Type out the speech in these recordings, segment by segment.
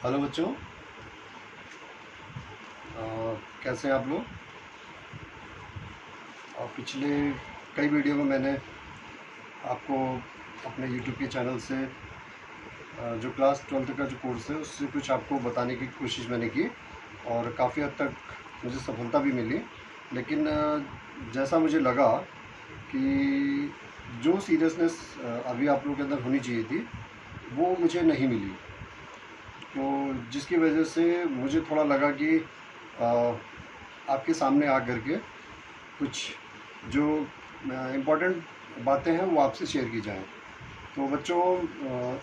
Hello बच्चों, कैसे हैं आप लोग। और पिछले कई वीडियो में मैंने आपको अपने यूट्यूब के चैनल से जो क्लास 12th का जो कोर्स है उससे कुछ आपको बताने की कोशिश मैंने की और काफ़ी हद तक मुझे सफलता भी मिली। लेकिन जैसा मुझे लगा कि जो सीरियसनेस अभी आप लोगों के अंदर होनी चाहिए थी वो मुझे नहीं मिली। तो जिसकी वजह से मुझे थोड़ा लगा कि आपके सामने आ करके कुछ जो इम्पोर्टेंट बातें हैं वो आपसे शेयर की जाएं। तो बच्चों,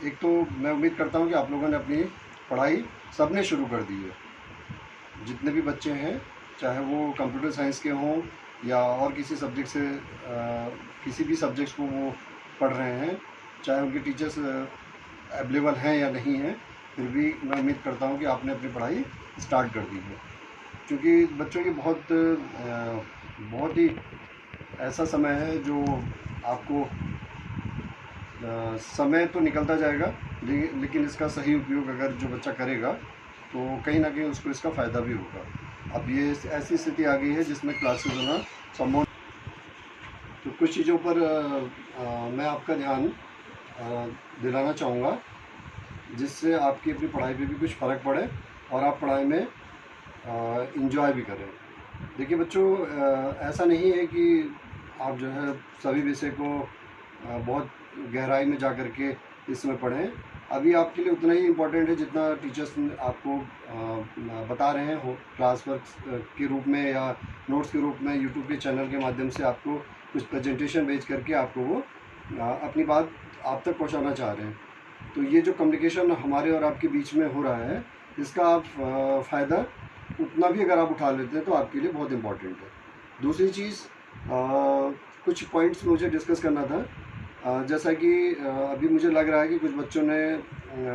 एक तो मैं उम्मीद करता हूं कि आप लोगों ने अपनी पढ़ाई सबने शुरू कर दी है। जितने भी बच्चे हैं, चाहे वो कंप्यूटर साइंस के हों या और किसी सब्जेक्ट से किसी भी सब्जेक्ट्स को वो पढ़ रहे हैं, चाहे उनके टीचर्स अवेलेबल हैं या नहीं हैं, फिर भी मैं उम्मीद करता हूं कि आपने अपनी पढ़ाई स्टार्ट कर दी है। क्योंकि बच्चों की बहुत ही ऐसा समय है जो आपको समय तो निकलता जाएगा, लेकिन इसका सही उपयोग अगर जो बच्चा करेगा तो कहीं ना कहीं उसको इसका फ़ायदा भी होगा। अब ये ऐसी स्थिति आ गई है जिसमें क्लासेस होना संभव। तो कुछ चीज़ों पर मैं आपका ध्यान दिलाना चाहूँगा जिससे आपकी अपनी पढ़ाई पे भी कुछ फ़र्क पड़े और आप पढ़ाई में इंजॉय भी करें। देखिए बच्चों, ऐसा नहीं है कि आप जो है सभी विषय को बहुत गहराई में जा कर के इसमें पढ़ें। अभी आपके लिए उतना ही इम्पोर्टेंट है जितना टीचर्स आपको बता रहे हैं हो क्लास वर्क के रूप में या नोट्स के रूप में यूट्यूब के चैनल के माध्यम से आपको कुछ प्रेजेंटेशन भेज करके आपको वो अपनी बात आप तक पहुंचाना चाह रहे हैं। तो ये जो कम्युनिकेशन हमारे और आपके बीच में हो रहा है, इसका आप फ़ायदा उतना भी अगर आप उठा लेते हैं तो आपके लिए बहुत इम्पोर्टेंट है। दूसरी चीज़, कुछ पॉइंट्स मुझे डिस्कस करना था। जैसा कि अभी मुझे लग रहा है कि कुछ बच्चों ने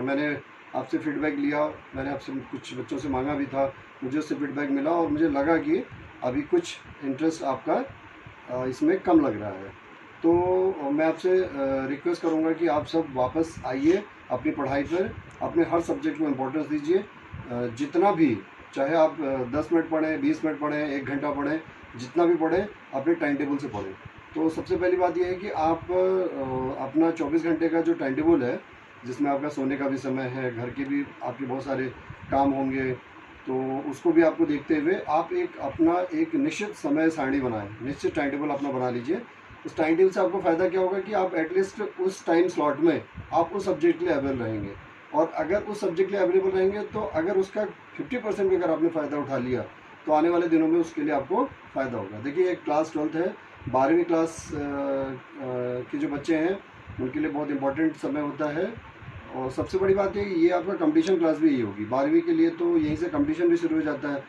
मैंने आपसे फीडबैक लिया, मैंने आपसे कुछ बच्चों से मांगा भी था, मुझे उससे फीडबैक मिला और मुझे लगा कि अभी कुछ इंटरेस्ट आपका इसमें कम लग रहा है। तो मैं आपसे रिक्वेस्ट करूंगा कि आप सब वापस आइए अपनी पढ़ाई पर, अपने हर सब्जेक्ट को इम्पोर्टेंस दीजिए। जितना भी, चाहे आप 10 मिनट पढ़ें, 20 मिनट पढ़ें, 1 घंटा पढ़ें, जितना भी पढ़ें अपने टाइम टेबल से पढ़ें। तो सबसे पहली बात यह है कि आप अपना 24 घंटे का जो टाइम टेबल है, जिसमें आपका सोने का भी समय है, घर के भी आपके बहुत सारे काम होंगे, तो उसको भी आपको देखते हुए आप अपना एक निश्चित समय सारणी बनाएं, निश्चित टाइम टेबल अपना बना लीजिए। उस टाइम टेबल से आपको फ़ायदा क्या होगा कि आप एटलीस्ट उस टाइम स्लॉट में आप उस सब्जेक्ट के लिए अवेलेबल रहेंगे। और अगर उस सब्जेक्ट के लिए अवेलेबल रहेंगे तो अगर उसका 50% भी अगर आपने फ़ायदा उठा लिया तो आने वाले दिनों में उसके लिए आपको फ़ायदा होगा। देखिए, एक क्लास 12th है, 12वीं क्लास के जो बच्चे हैं उनके लिए बहुत इंपॉर्टेंट समय होता है। और सबसे बड़ी बात है, ये आपका कंपटीशन क्लास भी यही होगी 12वीं के लिए, तो यहीं से कंपटीशन भी शुरू हो जाता है।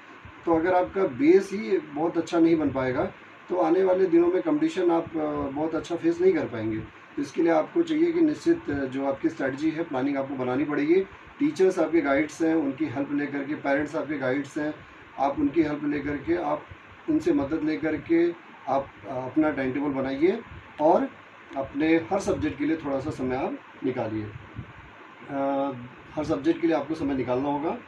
तो अगर आपका बेस ही बहुत अच्छा नहीं बन पाएगा तो आने वाले दिनों में कंपटीशन आप बहुत अच्छा फेस नहीं कर पाएंगे। तो इसके लिए आपको चाहिए कि निश्चित जो आपकी स्ट्रैटेजी है, प्लानिंग आपको बनानी पड़ेगी। टीचर्स आपके गाइड्स हैं, उनकी हेल्प लेकर के, पेरेंट्स आपके गाइड्स हैं, आप उनकी हेल्प लेकर के, आप उनसे मदद लेकर के आप अपना टाइम टेबल बनाइए और अपने हर सब्जेक्ट के लिए थोड़ा सा समय आप निकालिए। हर सब्जेक्ट के लिए आपको समय निकालना होगा।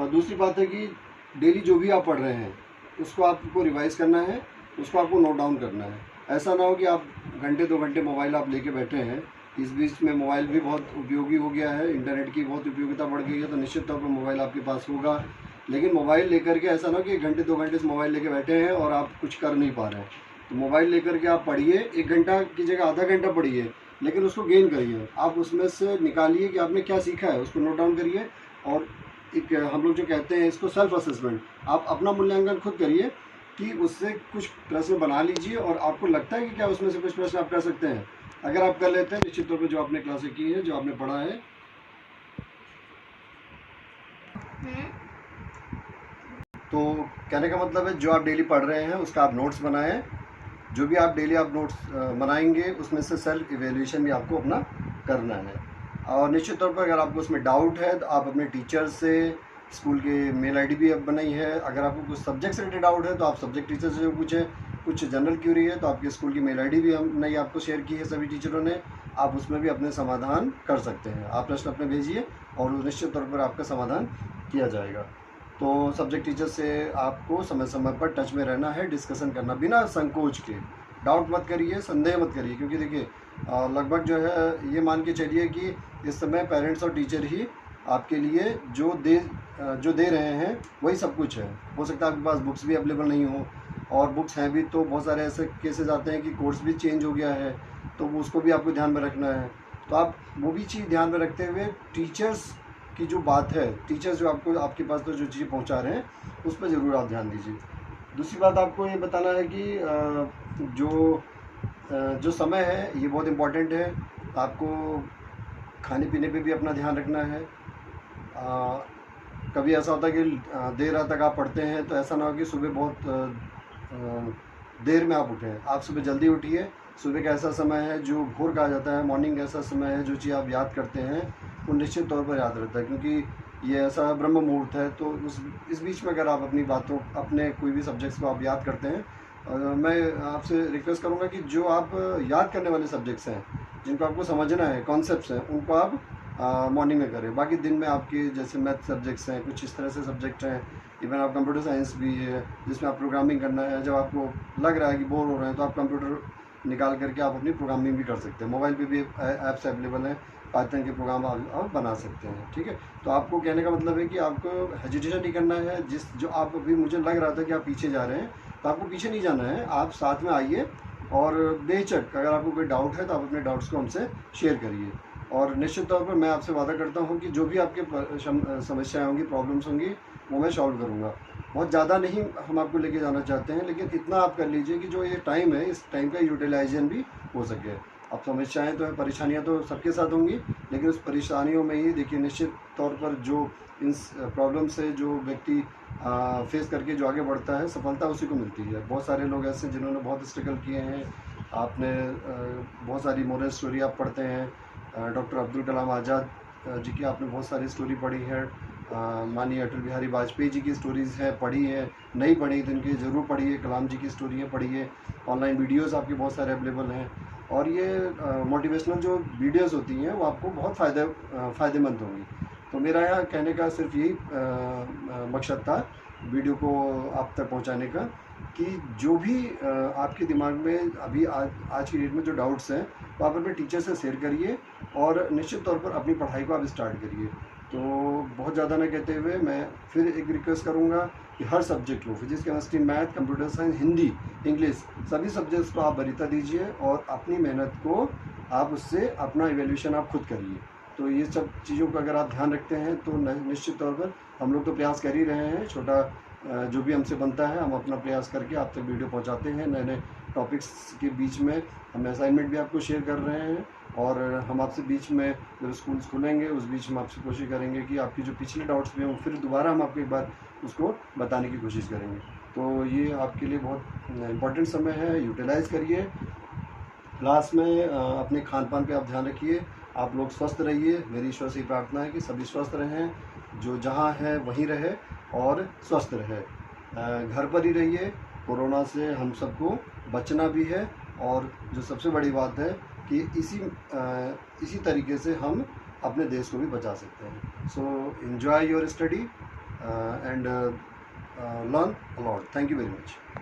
दूसरी बात है कि डेली जो भी आप पढ़ रहे हैं उसको आपको रिवाइज़ करना है, उसको आपको नोट डाउन करना है। ऐसा ना हो कि आप घंटे 2 घंटे मोबाइल आप लेके बैठे हैं। इस बीच में मोबाइल भी बहुत उपयोगी हो गया है, इंटरनेट की बहुत उपयोगिता बढ़ गई है, तो निश्चित तौर पर मोबाइल आपके पास होगा। लेकिन मोबाइल लेकर के ऐसा ना हो कि 1 घंटे 2 घंटे से मोबाइल लेके बैठे हैं और आप कुछ कर नहीं पा रहे हैं। तो मोबाइल लेकर के आप पढ़िए, 1 घंटा की जगह आधा घंटा पढ़िए, लेकिन उसको गेन करिए। आप उसमें से निकालिए कि आपने क्या सीखा है, उसको नोट डाउन करिए। और एक हम लोग जो कहते हैं इसको सेल्फ असेसमेंट, आप अपना मूल्यांकन खुद करिए कि उससे कुछ प्रश्न बना लीजिए और आपको लगता है कि क्या उसमें से कुछ प्रश्न आप कर सकते हैं। अगर आप कर लेते हैं, निश्चित तौर पर जो आपने क्लासें की है, जो आपने पढ़ा है, तो कहने का मतलब है जो आप डेली पढ़ रहे हैं उसका आप नोट्स बनाएं। जो भी आप डेली आप नोट्स बनाएंगे उसमें से सेल्फ इवेल्यूशन भी आपको अपना करना है। और निश्चित तौर पर अगर आपको उसमें डाउट है तो आप अपने टीचर से, स्कूल के मेल आईडी भी अब बनाई है। अगर आपको कुछ सब्जेक्ट से रिलेटेड डाउट है तो आप सब्जेक्ट टीचर से पूछें। कुछ जनरल क्यूरी है तो आपके स्कूल की मेल आईडी भी हमने आपको शेयर की है सभी टीचरों ने, आप उसमें भी अपने समाधान कर सकते हैं। आप प्रश्न अपने भेजिए और निश्चित तौर पर आपका समाधान किया जाएगा। तो सब्जेक्ट टीचर से आपको समय समय पर टच में रहना है, डिस्कशन करना बिना संकोच के। डाउट मत करिए, संदेह मत करिए, क्योंकि देखिए लगभग जो है ये मान के चलिए कि इस समय पेरेंट्स और टीचर ही आपके लिए जो दे रहे हैं वही सब कुछ है। हो सकता है आपके पास बुक्स भी अवेलेबल नहीं हो, और बुक्स हैं भी तो बहुत सारे ऐसे केसेस आते हैं कि कोर्स भी चेंज हो गया है, तो उसको भी आपको ध्यान में रखना है। तो आप वो भी चीज़ ध्यान में रखते हुए टीचर्स की जो बात है, टीचर्स जो आपको आपके पास तो जो चीज़ें पहुंचा रहे हैं उस पर ज़रूर आप ध्यान दीजिए। दूसरी बात आपको ये बताना है कि जो समय है ये बहुत इम्पोर्टेंट है। आपको खाने पीने पे भी अपना ध्यान रखना है। कभी ऐसा होता है कि देर रात तक आप पढ़ते हैं, तो ऐसा ना हो कि सुबह बहुत देर में आप उठें। आप सुबह जल्दी उठिए। सुबह का ऐसा समय है जो भोर कहा जाता है, मॉर्निंग ऐसा समय है जो चीज़ आप याद करते हैं वो निश्चित तौर पर याद रहता है, क्योंकि ये ऐसा ब्रह्म मुहूर्त है। तो इस बीच में अगर आप अपने कोई भी सब्जेक्ट्स को आप याद करते हैं, मैं आपसे रिक्वेस्ट करूंगा कि जो आप याद करने वाले सब्जेक्ट्स हैं, जिनको आपको समझना है, कॉन्सेप्ट्स हैं, उनको आप मॉर्निंग में करें। बाकी दिन में आपके जैसे मैथ सब्जेक्ट्स हैं, कुछ इस तरह से सब्जेक्ट हैं, इवन आप कंप्यूटर साइंस भी है जिसमें आप प्रोग्रामिंग करना है। जब आपको लग रहा है कि बोर हो रहे हैं तो आप कंप्यूटर निकाल करके आप अपनी प्रोग्रामिंग भी कर सकते हैं। मोबाइल पे भी ऐप्स अवेलेबल हैं, पाइथन के प्रोग्राम आप बना सकते हैं। ठीक है, तो आपको कहने का मतलब है कि आपको हेजिटेशन नहीं करना है। जो आप अभी मुझे लग रहा था कि आप पीछे जा रहे हैं, तो आपको पीछे नहीं जाना है, आप साथ में आइए और बेझिझक अगर आपको कोई डाउट है तो आप अपने डाउट्स को हमसे शेयर करिए। और निश्चित तौर पर मैं आपसे वादा करता हूँ कि जो भी आपके समस्याएं होंगी, प्रॉब्लम्स होंगी, वो मैं सॉल्व करूँगा। बहुत ज़्यादा नहीं हम आपको लेके जाना चाहते हैं, लेकिन इतना आप कर लीजिए कि जो ये टाइम है, इस टाइम का यूटिलाइजेशन भी हो सके। अब समस्याएं तो है, परेशानियां तो सबके साथ होंगी, लेकिन उस परेशानियों में ही देखिए निश्चित तौर पर जो इन प्रॉब्लम से जो व्यक्ति फेस करके जो आगे बढ़ता है, सफलता उसी को मिलती है। बहुत सारे लोग ऐसे जिन्होंने बहुत स्ट्रगल किए हैं। आपने बहुत सारी मोरल स्टोरी आप पढ़ते हैं, डॉक्टर अब्दुल कलाम आज़ाद जी की आपने बहुत सारी स्टोरी पढ़ी है, माननीय अटल बिहारी वाजपेयी जी की स्टोरीज़ है, पढ़ी है, नहीं पढ़ी तो इनकी ज़रूर पढ़िए। कलाम जी की स्टोरियाँ पढ़िए, ऑनलाइन वीडियोज़ आपके बहुत सारे अवेलेबल हैं। और ये मोटिवेशनल जो वीडियोज़ होती हैं वो आपको बहुत फ़ायदेमंद होंगी। तो मेरा यहाँ कहने का सिर्फ यही मकसद था वीडियो को आप तक पहुँचाने का, कि जो भी आपके दिमाग में अभी आज की डेट में जो डाउट्स हैं वो आप अपने टीचर से शेयर करिए, और निश्चित तौर पर अपनी पढ़ाई को आप स्टार्ट करिए। तो बहुत ज़्यादा ना कहते हुए मैं फिर एक रिक्वेस्ट करूँगा कि हर सब्जेक्ट को, physics, chemistry, math, computer science, Hindi, English, सभी सब्जेक्ट्स को आप वरीयता दीजिए, और अपनी मेहनत को आप उससे अपना इवैल्यूएशन आप खुद करिए। तो ये सब चीज़ों का अगर आप ध्यान रखते हैं तो निश्चित तौर पर हम लोग तो प्रयास कर ही रहे हैं। छोटा जो भी हमसे बनता है हम अपना प्रयास करके आप तक वीडियो पहुंचाते हैं। नए नए टॉपिक्स के बीच में हम असाइनमेंट भी आपको शेयर कर रहे हैं, और हम आपसे बीच में जब स्कूल्स खुलेंगे उस बीच में आपसे कोशिश करेंगे कि आपकी जो पिछले डाउट्स भी हों फिर दोबारा हम आपको एक बार उसको बताने की कोशिश करेंगे। तो ये आपके लिए बहुत इम्पोर्टेंट समय है, यूटिलाइज़ करिए। क्लास में अपने खान पान पे आप ध्यान रखिए। आप लोग स्वस्थ रहिए। मेरी ईश्वर से प्रार्थना है कि सभी स्वस्थ रहें, जो जहाँ है वहीं रहे और स्वस्थ रहे। घर पर ही रहिए। कोरोना से हम सबको बचना भी है, और जो सबसे बड़ी बात है कि इसी तरीके से हम अपने देश को भी बचा सकते हैं। So enjoy your study and learn a lot. Thank you very much.